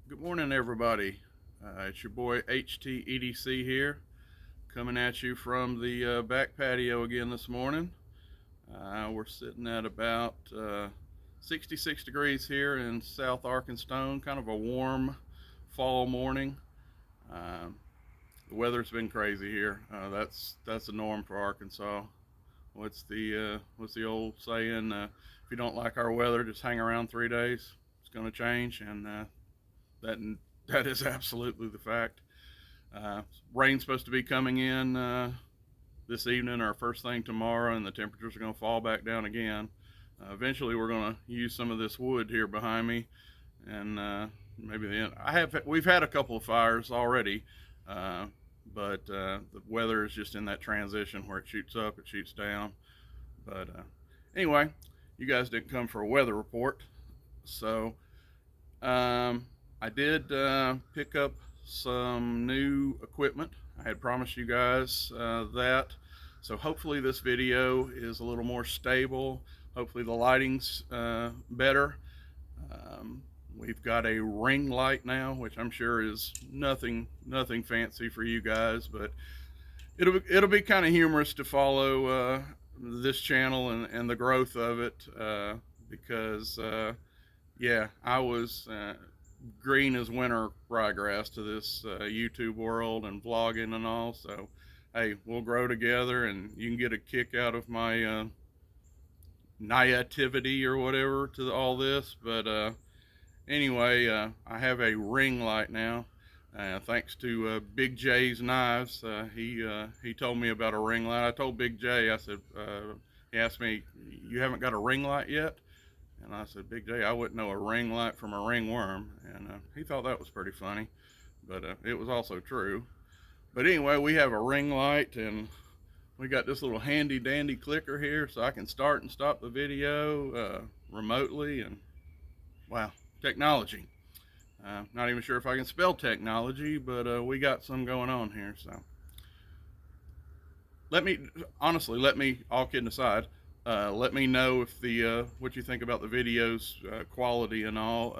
Good morning, everybody. It's your boy HTEDC here, coming at you from the back patio again this morning. We're sitting at about 66 degrees here in South Arkansas, kind of a warm fall morning. Um, the weather's been crazy here. That's the norm for Arkansas. What's the old saying? If you don't like our weather, just hang around 3 days. It's going to change, and that that is absolutely the fact. Uh, Rain's supposed to be coming in this evening or first thing tomorrow, and the temperatures are going to fall back down again. Eventually, we're going to use some of this wood here behind me, and maybe the end. We've had a couple of fires already, uh, but the weather is just in that transition where it shoots up, it shoots down. But anyway, you guys didn't come for a weather report, so I did pick up some new equipment. I had promised you guys that. So hopefully this video is a little more stable. Hopefully the lighting's better. Um, we've got a ring light now, which I'm sure is nothing fancy for you guys, but it'll be kind of humorous to follow this channel and the growth of it because yeah, I was green as winter ryegrass to this YouTube world and vlogging and all. So, hey, we'll grow together, and you can get a kick out of my naivety or whatever to all this. But anyway, I have a ring light now. Thanks to Big J's knives, he told me about a ring light. I told Big J, I said, he asked me, "You haven't got a ring light yet?" And I said, "Big J, I wouldn't know a ring light from a ringworm." And he thought that was pretty funny, but it was also true. But anyway, we have a ring light, and we got this little handy dandy clicker here so I can start and stop the video remotely. And wow, technology. Not even sure if I can spell technology, but we got some going on here. So let me, all kidding aside, let me know if the what you think about the video's quality and all.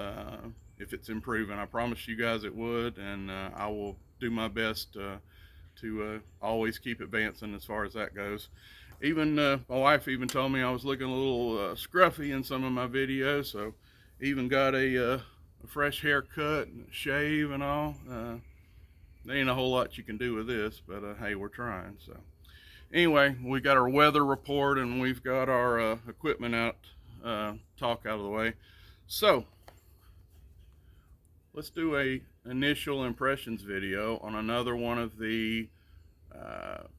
If it's improving, I promised you guys it would, and I will do my best to always keep advancing as far as that goes. Even my wife even told me I was looking a little scruffy in some of my videos, so even got a fresh haircut and shave and all. There ain't a whole lot you can do with this, but hey, we're trying. So anyway, we got our weather report and we've got our equipment out, talk out of the way. So let's do a initial impressions video on another one of the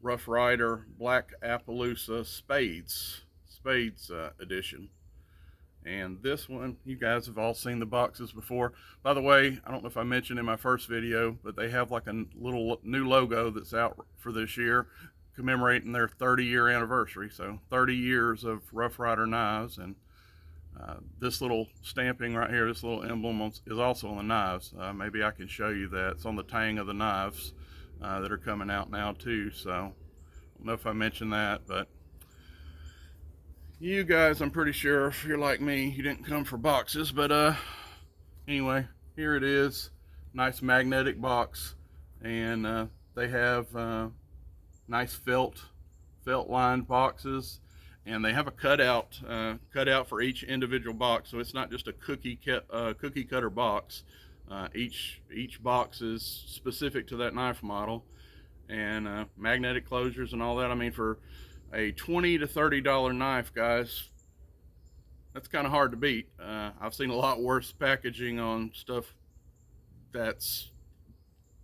Rough Rider Black Appaloosa Spades edition. And this one, you guys have all seen the boxes before. By the way, I don't know if I mentioned in my first video, but they have like a little new logo that's out for this year, commemorating their 30-year anniversary. So 30 years of Rough Rider knives. And this little stamping right here, this little emblem is also on the knives. Maybe I can show you that. It's on the tang of the knives that are coming out now too. So I don't know if I mentioned that, but you guys, I'm pretty sure if you're like me, you didn't come for boxes. But anyway, here it is. Nice magnetic box. And they have nice felt lined boxes, and they have a cutout for each individual box, so it's not just a cookie cutter box. Each box is specific to that knife model, and magnetic closures and all that. I mean, for a $20 to $30 knife, guys, that's kind of hard to beat. I've seen a lot worse packaging on stuff that's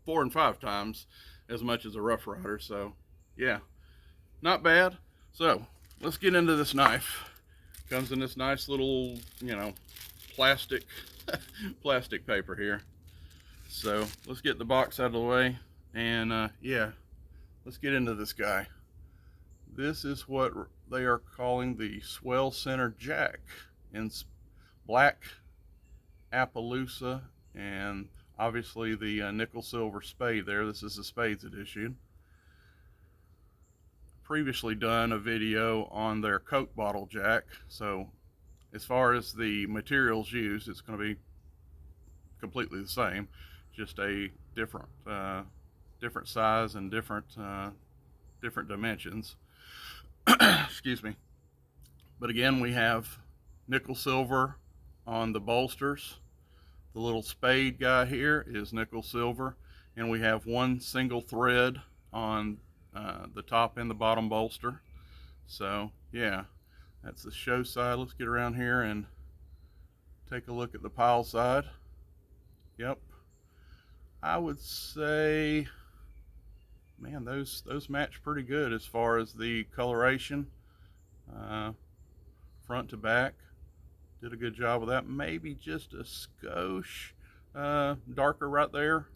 4 and 5 times as much as a Rough Rider. So yeah, not bad. So let's get into this knife. Comes in this nice little, plastic plastic paper here. So let's get the box out of the way, and yeah, let's get into this guy. This is what they are calling the swell center jack in black Appaloosa, and obviously the nickel silver spade there. This is the Spades edition. Previously done a video on their Coke bottle jack, so as far as the materials used, it's going to be completely the same, just a different different size and different different dimensions. Excuse me. But again, we have nickel silver on the bolsters. The little spade guy here is nickel silver, and we have one single thread on the top and the bottom bolster. So yeah, that's the show side. Let's get around here and take a look at the pile side. Yep, I would say, man, those match pretty good as far as the coloration, front to back. Did a good job of that. Maybe just a skosh darker right there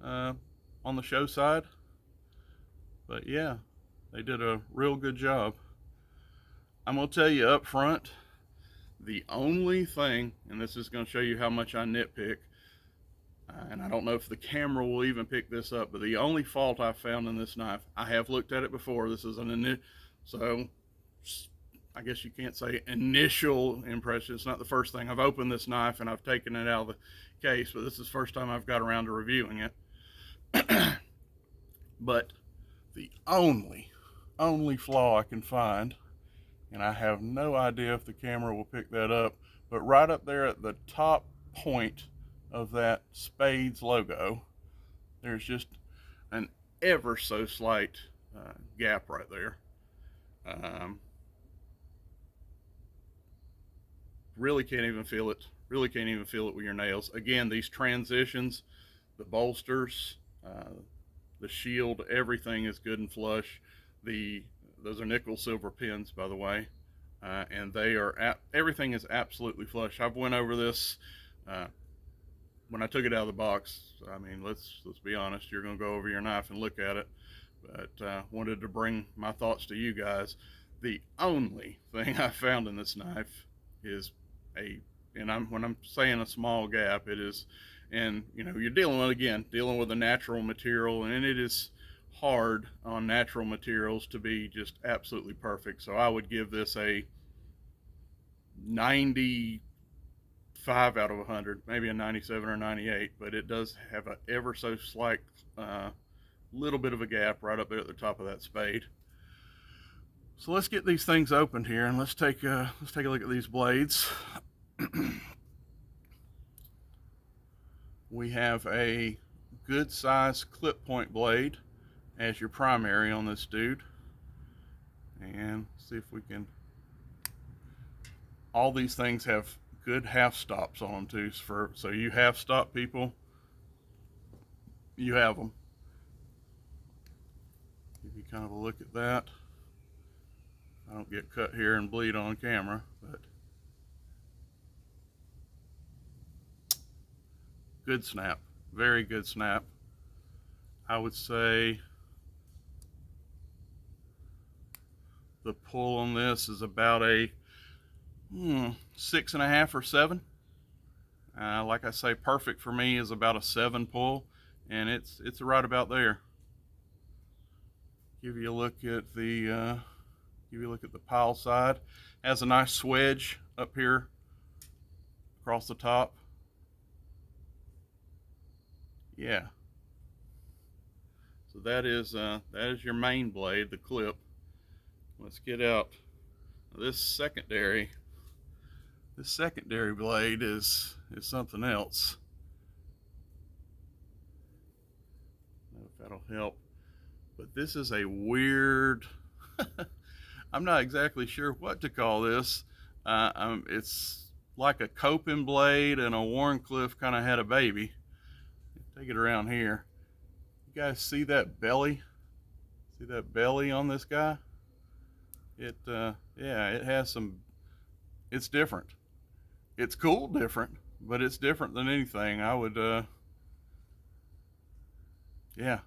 on the show side. But yeah, they did a real good job. I'm going to tell you up front, the only thing, and this is going to show you how much I nitpick, and I don't know if the camera will even pick this up, but the only fault I found in this knife, I have looked at it before. This is so I guess you can't say initial impression. It's not the first thing. I've opened this knife and I've taken it out of the case, but this is the first time I've got around to reviewing it. But the only flaw I can find, and I have no idea if the camera will pick that up, but right up there at the top point of that Spades logo, there's just an ever so slight gap right there. Really can't even feel it. Really can't even feel it with your nails. Again, these transitions, the bolsters, the shield, everything is good and flush. Those are nickel silver pins, by the way, and they are everything is absolutely flush. I've went over this when I took it out of the box. I mean, let's be honest. You're going to go over your knife and look at it, but wanted to bring my thoughts to you guys. The only thing I found in this knife is when I'm saying a small gap, it is, and you know, you're dealing with a natural material, and it is hard on natural materials to be just absolutely perfect. So I would give this a 95 out of 100, maybe a 97 or 98, but it does have a ever so slight little bit of a gap right up there at the top of that spade. So let's get these things opened here, and let's take a look at these blades. We have a good size clip point blade as your primary on this dude, and see if we can. All these things have good half stops on them too, so you half stop people, you have them. Give you kind of a look at that. I don't get cut here and bleed on camera, but good snap, very good snap. I would say the pull on this is about a 6.5 or 7. Like I say, perfect for me is about a 7 pull, and it's right about there. Give you a look at the pile side. Has a nice swedge up here across the top. Yeah. So that is your main blade, the clip. Let's get out this secondary. This secondary blade is something else. I don't know if that'll help, but this is a weird. I'm not exactly sure what to call this. It's like a coping blade and a Warncliffe kind of had a baby. Take it around here. You guys see that belly? See that belly on this guy? Yeah, it has some. It's different. It's cool, different, but it's different than anything. I would, yeah,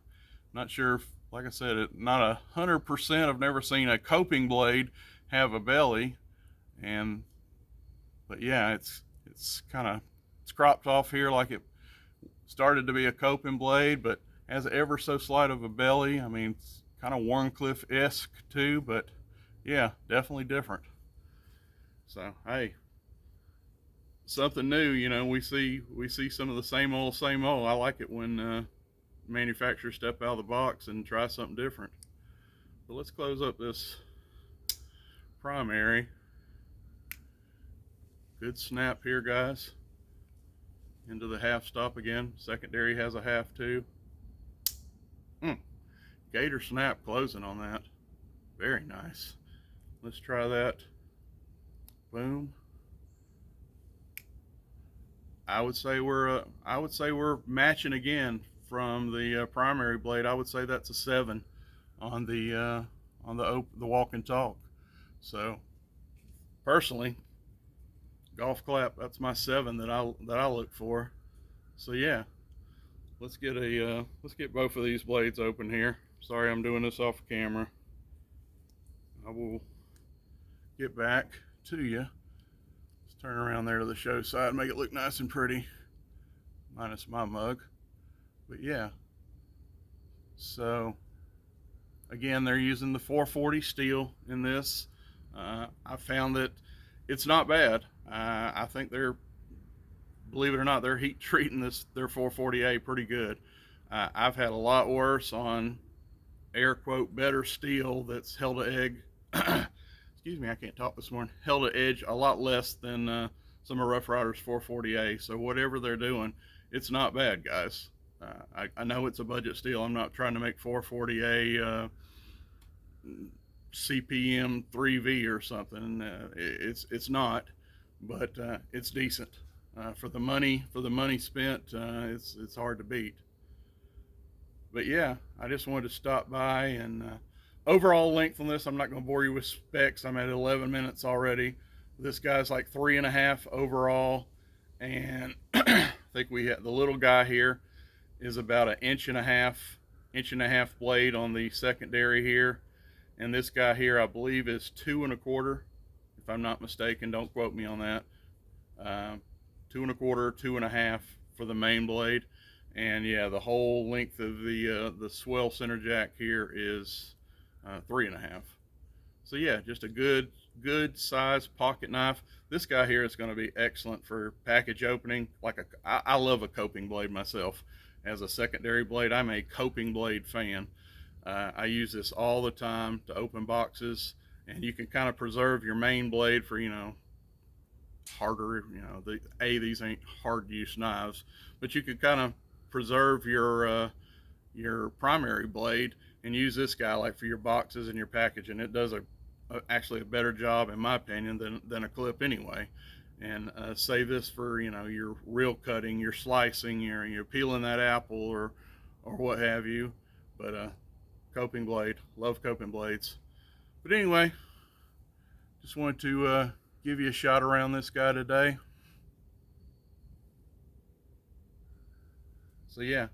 not sure if, like I said, not 100%. I've never seen a coping blade have a belly, but yeah, it's kind of, it's cropped off here like it started to be a coping blade, but has ever so slight of a belly. I mean, it's kind of Warncliffe-esque too, but yeah, definitely different. So hey, something new. You know, we see some of the same old, same old. I like it when manufacturers step out of the box and try something different. But let's close up this primary. Good snap here, guys. Into the half stop again. Secondary has a half too. Gator snap closing on that. Very nice. Let's try that. Boom. I would say we're matching again from the primary blade. I would say that's a 7 on the walk and talk. So personally, golf clap, that's my 7 that I look for. So yeah, let's get both of these blades open here. Sorry, I'm doing this off camera. I will get back to you. Let's turn around there to the show side, make it look nice and pretty, minus my mug. But yeah, so again, they're using the 440 steel in this. I found that it's not bad. I think they're, believe it or not, they're heat treating their 440A pretty good. I've had a lot worse on air quote better steel that's held an egg. Excuse me, I can't talk this morning. Held an edge a lot less than some of Rough Riders 440A. So whatever they're doing, it's not bad, guys. I know it's a budget steel. I'm not trying to make 440A CPM 3V or something. It's not, but it's decent for the money spent. It's hard to beat. But yeah, I just wanted to stop by and overall length on this, I'm not going to bore you with specs. I'm at 11 minutes already. This guy's like 3.5 overall, and I think we have the little guy here is about an inch and a half blade on the secondary here, and this guy here I believe is 2.25, if I'm not mistaken. Don't quote me on that. 2.25, 2.5 for the main blade, and yeah, the whole length of the swell center jack here is 3.5. So yeah, just a good size pocket knife. This guy here is going to be excellent for package opening. I love a coping blade myself. As a secondary blade, I'm a coping blade fan. I use this all the time to open boxes, and you can kind of preserve your main blade for, you know, harder, you know, these ain't hard use knives, but you could kind of preserve your primary blade and use this guy like for your boxes and your package, and it does actually a better job in my opinion than a clip anyway. And save this for, you know, your real cutting, your slicing, your peeling that apple or what have you. But coping blade, love coping blades. But anyway, just wanted to give you a shot around this guy today. So yeah,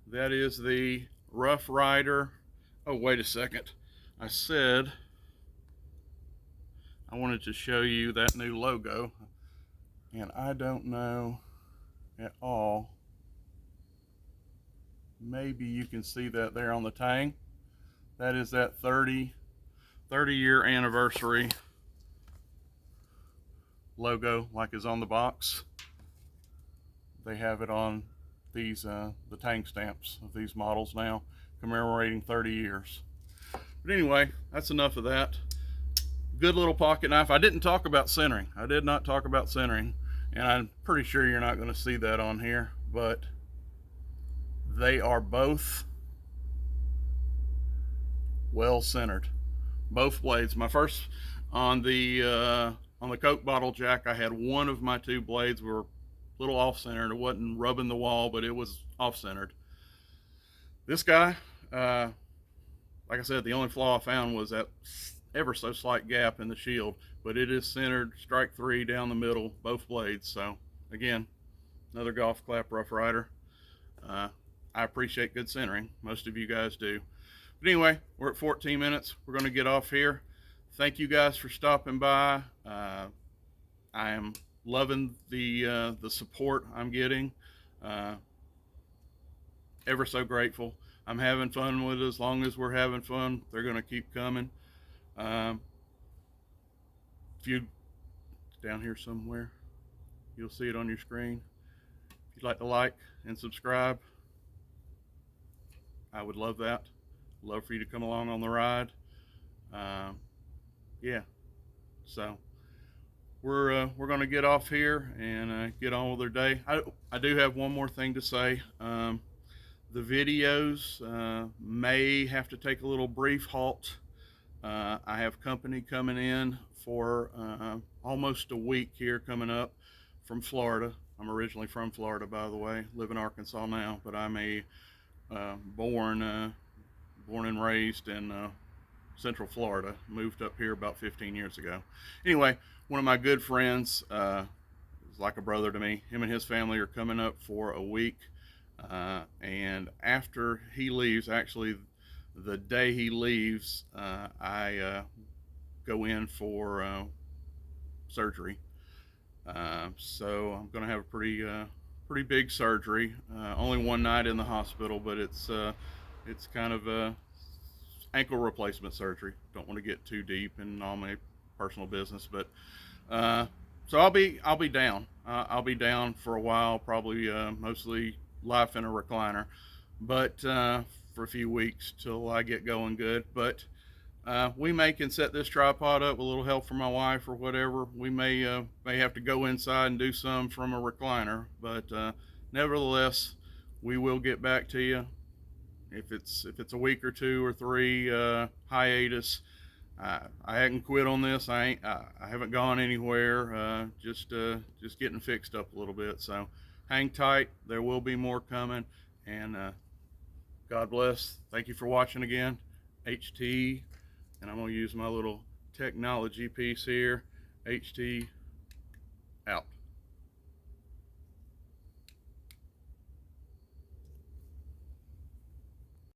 that is the Rough Rider. Oh, wait a second. I said I wanted to show you that new logo, and I don't know at all. Maybe you can see that there on the tang. That is that 30-year anniversary logo, like is on the box. They have it on these the tang stamps of these models now, commemorating 30 years. But anyway, that's enough of that. Good little pocket knife. I didn't talk about centering. I did not talk about centering, and I'm pretty sure you're not going to see that on here, but they are both well centered. Both blades. My first on the Coke bottle jack, I had one of my two blades were a little off centered. It wasn't rubbing the wall, but it was off centered. This guy, like I said, the only flaw I found was that ever so slight gap in the shield, but it is centered, strike 3 down the middle, both blades. So again, another golf clap Rough Rider. I appreciate good centering. Most of you guys do. But anyway, we're at 14 minutes. We're going to get off here. Thank you guys for stopping by. I am loving the support I'm getting. Ever so grateful. I'm having fun with it. As long as we're having fun, they're going to keep coming. If you down here somewhere, you'll see it on your screen. If you'd like and subscribe, I would love that. Love for you to come along on the ride. Yeah, so we're going to get off here and get on with our day. I do have one more thing to say. The videos may have to take a little brief halt. I have company coming in for almost a week here coming up from Florida. I'm originally from Florida, by the way. Live in Arkansas now, but I'm a born and raised in Central Florida. Moved up here about 15 years ago. Anyway, one of my good friends is like a brother to me. Him and his family are coming up for a week, and after he leaves, actually the day he leaves, I go in for surgery. So I'm going to have a pretty big surgery. Only one night in the hospital, but it's kind of a ankle replacement surgery. Don't want to get too deep in all my personal business, but so I'll be down. I'll be down for a while, probably mostly life in a recliner, but for a few weeks till I get going good. But we can set this tripod up with a little help from my wife or whatever. We may have to go inside and do some from a recliner, but nevertheless, we will get back to you. If it's a week or 2 or 3 hiatus, I haven't quit on this. I haven't gone anywhere. Just getting fixed up a little bit. So hang tight. There will be more coming. And God bless. Thank you for watching again. HT, and I'm gonna use my little technology piece here. HT out.